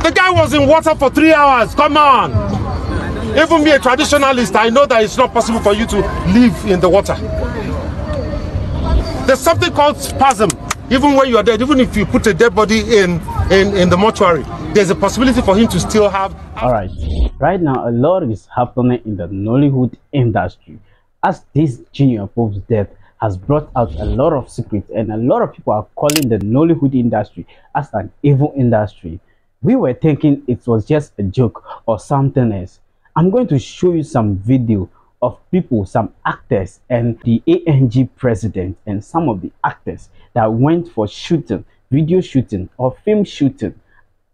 The guy was in water for 3 hours. Come on. Even me, a traditionalist, I know that it's not possible for you to live in the water. There's something called spasm. Even when you are dead, even if you put a dead body in the mortuary, there's a possibility for him to still have. All right now a lot is happening in the Nollywood industry, as this Junior Pope's death has brought out a lot of secrets, and a lot of people are calling the Nollywood industry as an evil industry. We were thinking it was just a joke or something else. I'm going to show you some video of people, some actors and the ANG president and some of the actors that went for shooting, video shooting or film shooting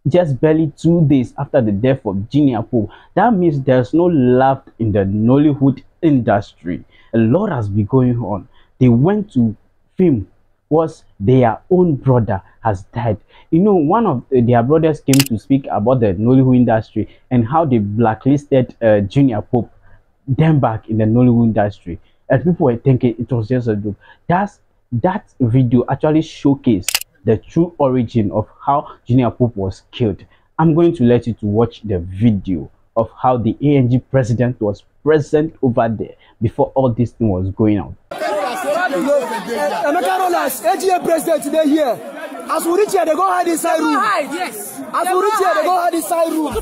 just barely 2 days after the death of Junior Pope. That means there's no love in the Nollywood industry. A lot has been going on. They went to film was their own brother has died. You know, one of their brothers came to speak about the Nollywood industry and how they blacklisted Junior Pope, them back in the Nollywood industry, and people were thinking it was just a joke. That video actually showcased the true origin of how Junior Pope was killed. I'm going to let you to watch the video of how the ANG president was present over there before all this thing was going on. AGA president today here. As we reach here, they go hide inside room. Yes. As we reach here, they go hide inside room.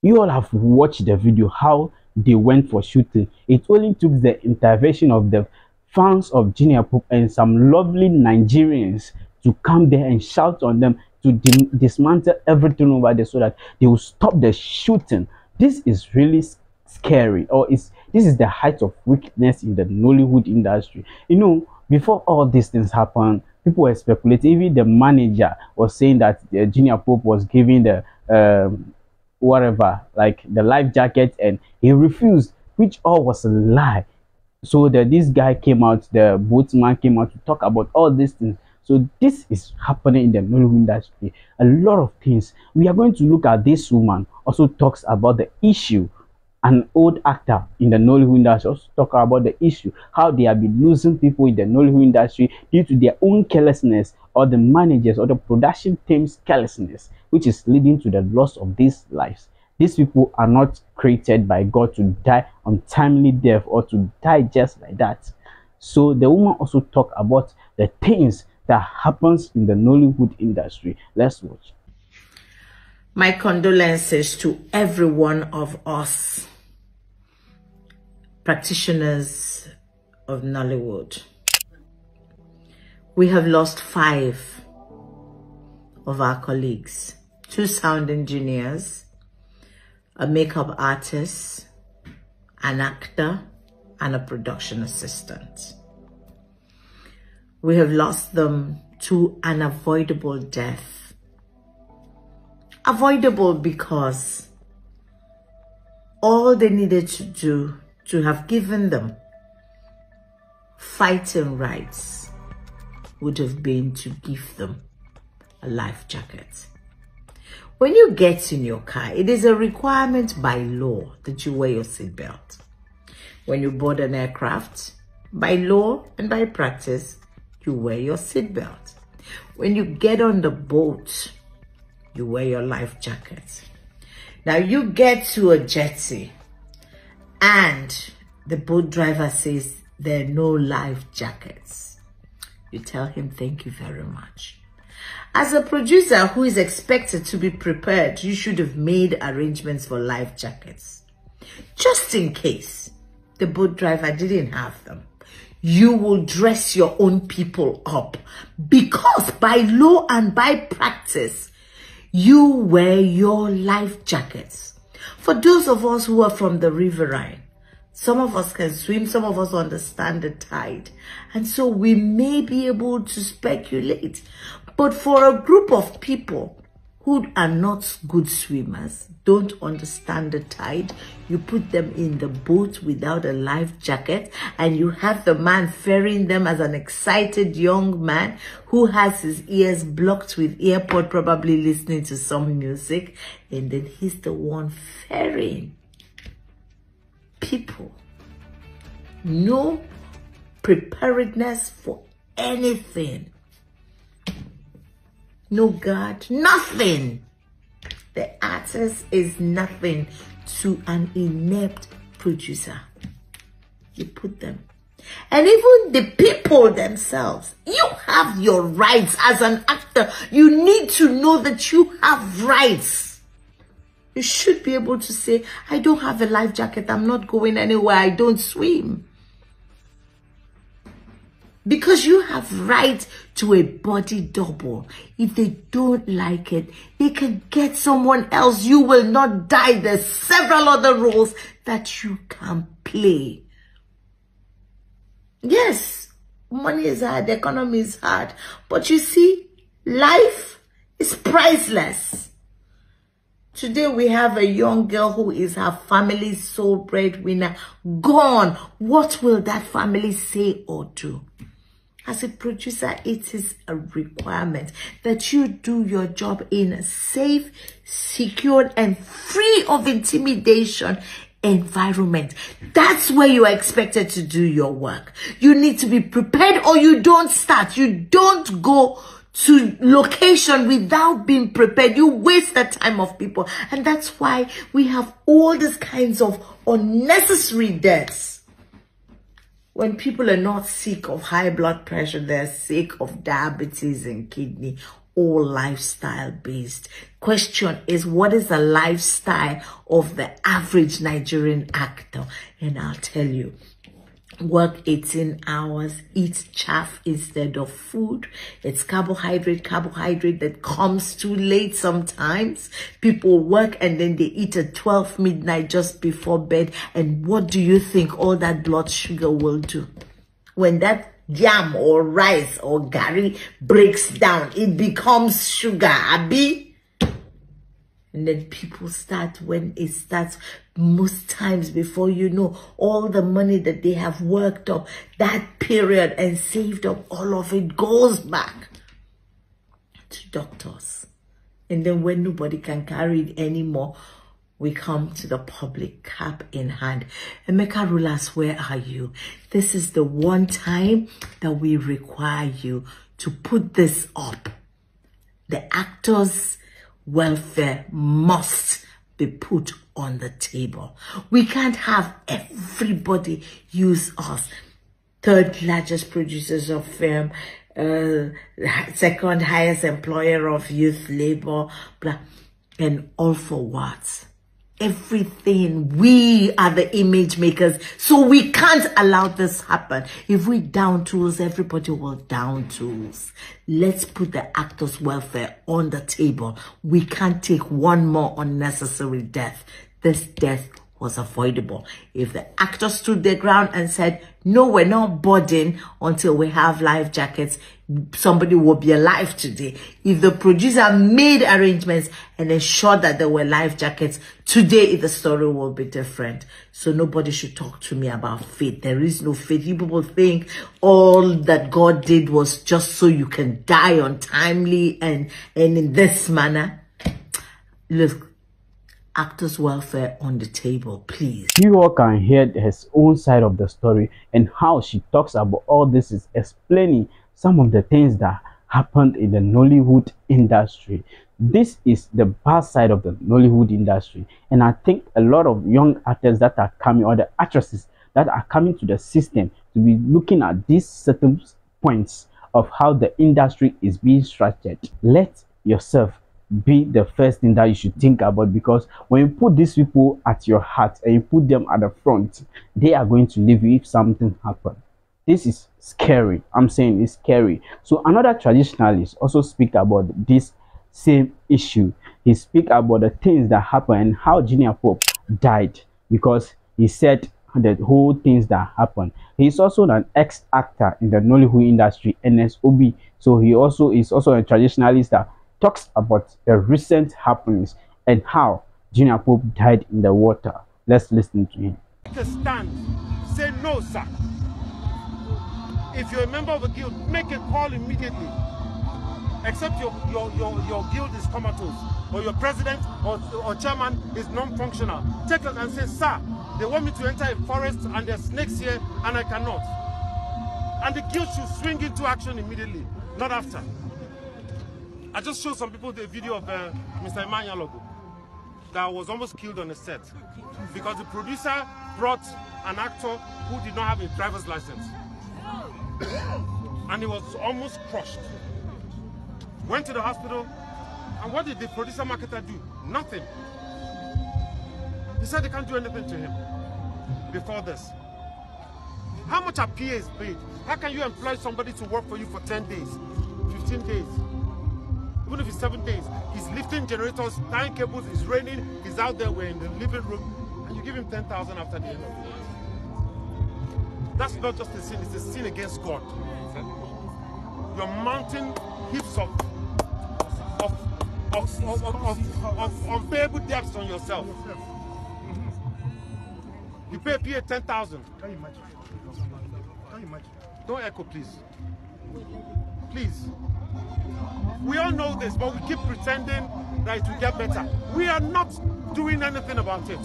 You all have watched the video how they went for shooting. It only took the intervention of the fans of Junior Pope and some lovely Nigerians to come there and shout on them to dismantle everything over there so that they will stop the shooting. This is really scary, or this is the height of wickedness in the Nollywood industry. You know, before all these things happened, people were speculating. Even the manager was saying that Junior Pope was giving the whatever, like the life jacket, and he refused, which all was a lie. So that this guy came out, the boatman came out to talk about all these things. So this is happening in the Nollywood industry. A lot of things. We are going to look at this woman also talks about the issue. An old actor in the Nollywood industry also talk about the issue, how they have been losing people in the Nollywood industry due to their own carelessness, or the managers or the production team's carelessness, which is leading to the loss of these lives. These people are not created by God to die untimely death or to die just like that. So the woman also talk about the things that happens in the Nollywood industry. Let's watch. My condolences to every one of us practitioners of Nollywood. We have lost 5 of our colleagues, 2 sound engineers, a makeup artist, an actor, and a production assistant. We have lost them to an avoidable death. Avoidable because all they needed to do to have given them fighting rights would have been to give them a life jacket. When you get in your car, it is a requirement by law that you wear your seatbelt. When you board an aircraft, by law and by practice, you wear your seatbelt. When you get on the boat, you wear your life jacket. Now you get to a jetty and the boat driver says there are no life jackets. You tell him, thank you very much. As a producer who is expected to be prepared, you should have made arrangements for life jackets. Just in case the boat driver didn't have them, you will dress your own people up, because by law and by practice, you wear your life jackets. For those of us who are from the riverine, some of us can swim, some of us understand the tide, and so we may be able to speculate. But for a group of people who are not good swimmers, don't understand the tide, you put them in the boat without a life jacket, and you have the man ferrying them as an excited young man who has his ears blocked with earpod, probably listening to some music, and then he's the one ferrying people. No preparedness for anything. no guard, nothing. The artist is nothing to an inept producer. You put them. And even the people themselves, you have your rights as an actor. You need to know that you have rights. You should be able to say, I don't have a life jacket. I'm not going anywhere. I don't swim. Because you have right to a body double. If they don't like it, they can get someone else. You will not die. There's several other roles that you can play. Yes, money is hard, the economy is hard. But you see, life is priceless. Today we have a young girl who is her family's sole breadwinner. Gone. What will that family say or do? As a producer, it is a requirement that you do your job in a safe, secured, and free of intimidation environment. That's where you are expected to do your work. You need to be prepared, or you don't start. You don't go to location without being prepared. You waste the time of people. And that's why we have all these kinds of unnecessary deaths. When people are not sick of high blood pressure, they're sick of diabetes and kidney, all lifestyle based. Question is, what is the lifestyle of the average Nigerian actor? And I'll tell you, work 18 hours, eat chaff instead of food. It's carbohydrate that comes too late sometimes. People work and then they eat at 12 midnight just before bed. And what do you think all that blood sugar will do? When that yam or rice or gari breaks down, it becomes sugar, abi? And then people start, when it starts, most times before you know, all the money that they have worked up that period and saved up, all of it goes back to doctors. And then when nobody can carry it anymore, we come to the public, cap in hand. Emeka rulers, where are you? This is the one time that we require you to put this up. The actors' welfare must be put on the table. We can't have everybody use us. Third largest producers of film, second highest employer of youth labor, blah, and all for what? Everything. We are the image makers, so we can't allow this happen. If we down tools, everybody will down tools. Let's put the actors' welfare on the table. We can't take one more unnecessary death. This death was avoidable. If the actors stood their ground and said, no, we're not boarding until we have life jackets, somebody will be alive today. If the producer made arrangements and ensured that there were life jackets, today the story will be different. So nobody should talk to me about faith. There is no faith. You people think all that God did was just so you can die untimely and in this manner. Look, actors' welfare on the table, please. You all can hear his own side of the story and how she talks about all this is explaining some of the things that happened in the Nollywood industry. This is the bad side of the Nollywood industry, and I think a lot of young actors that are coming, or the actresses that are coming to the system, to be looking at these certain points of how the industry is being structured. Let yourself be the first thing that you should think about, because when you put these people at your heart and you put them at the front, they are going to leave you if something happens. This is scary. I'm saying it's scary. So another traditionalist also speak about this same issue. He speak about the things that happened and how Junior Pope died, because he said the whole things that happened. He's also an ex-actor in the Nollywood industry, NSOB. So he also is also a traditionalist that talks about the recent happenings and how Junior Pope died in the water. Let's listen to him. Take a stand. Say no, sir. If you're a member of a guild, make a call immediately. Except your guild is comatose, or your president or chairman is non-functional. Take it and say, sir, they want me to enter a forest and there's snakes here and I cannot. And the guild should swing into action immediately, not after. I just showed some people the video of Mr. Emmanuel that was almost killed on the set because the producer brought an actor who did not have a driver's license. And he was almost crushed. Went to the hospital, and what did the producer marketer do? Nothing. He said they can't do anything to him before this. How much are PAs paid? How can you employ somebody to work for you for 10 days, 15 days? Even if it's 7 days, he's lifting generators, tying cables, it's raining, he's out there, we're in the living room, and you give him 10,000 after the end of the day. That's not just a sin, it's a sin against God. You're mounting heaps of unpayable debts on yourself. You pay PA 10,000. Can you imagine? Can you imagine? Don't echo, please. Please. We all know this, but we keep pretending that it will get better. We are not doing anything about it.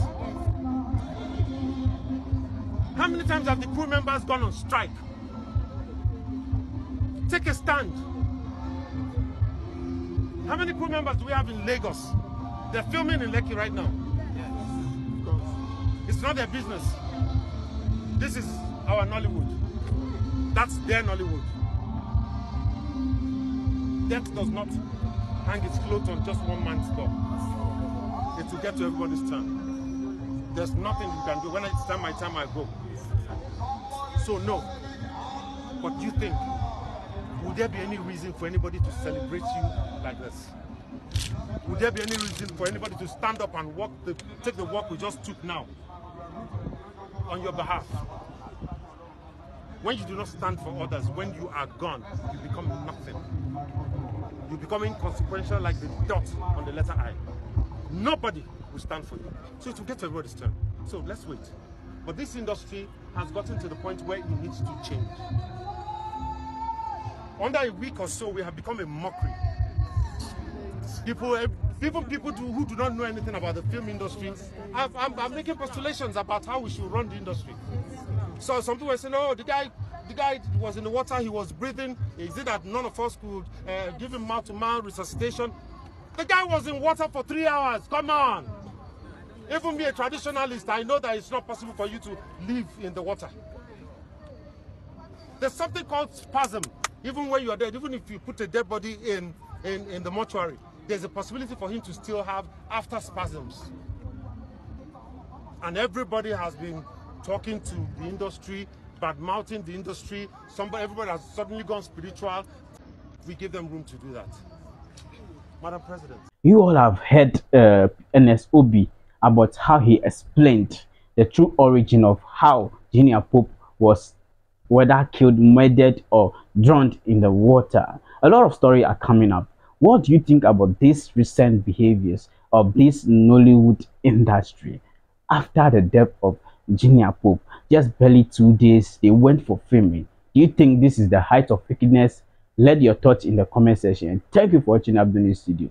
How many times have the crew members gone on strike? Take a stand. How many crew members do we have in Lagos? They're filming in Lekki right now. It's not their business. This is our Nollywood. That's their Nollywood. Death does not hang its clothes on just one man's door. It will get to everybody's turn. There's nothing you can do. When it's time, I go. So no. But you think, would there be any reason for anybody to celebrate you like this? Would there be any reason for anybody to stand up and take the walk we just took now on your behalf? When you do not stand for others, when you are gone, you become nothing. You become inconsequential like the dot on the letter I. Nobody will stand for you. So it will get to everybody's turn. So let's wait. But this industry has gotten to the point where it needs to change. Under a week or so, we have become a mockery. People who do not know anything about the film industry are making postulations about how we should run the industry. So some people are saying, oh, the guy was in the water, he was breathing. Is it that none of us could give him mouth-to-mouth resuscitation? The guy was in water for 3 hours. Come on. Even me, a traditionalist, I know that it's not possible for you to live in the water. There's something called spasm. Even when you are dead, even if you put a dead body in the mortuary, there's a possibility for him to still have after spasms. And everybody has been talking to the industry, bad-mouthing the industry. Everybody has suddenly gone spiritual. We give them room to do that. Madam President. You all have heard NSOB about how he explained the true origin of how Junior Pope was whether killed, murdered, or drowned in the water. A lot of stories are coming up. What do you think about these recent behaviors of this Nollywood industry? After the death of Junior Pope, just barely 2 days, they went for filming. Do you think this is the height of wickedness? Let your thoughts in the comment section. Thank you for watching Abdul News Studio.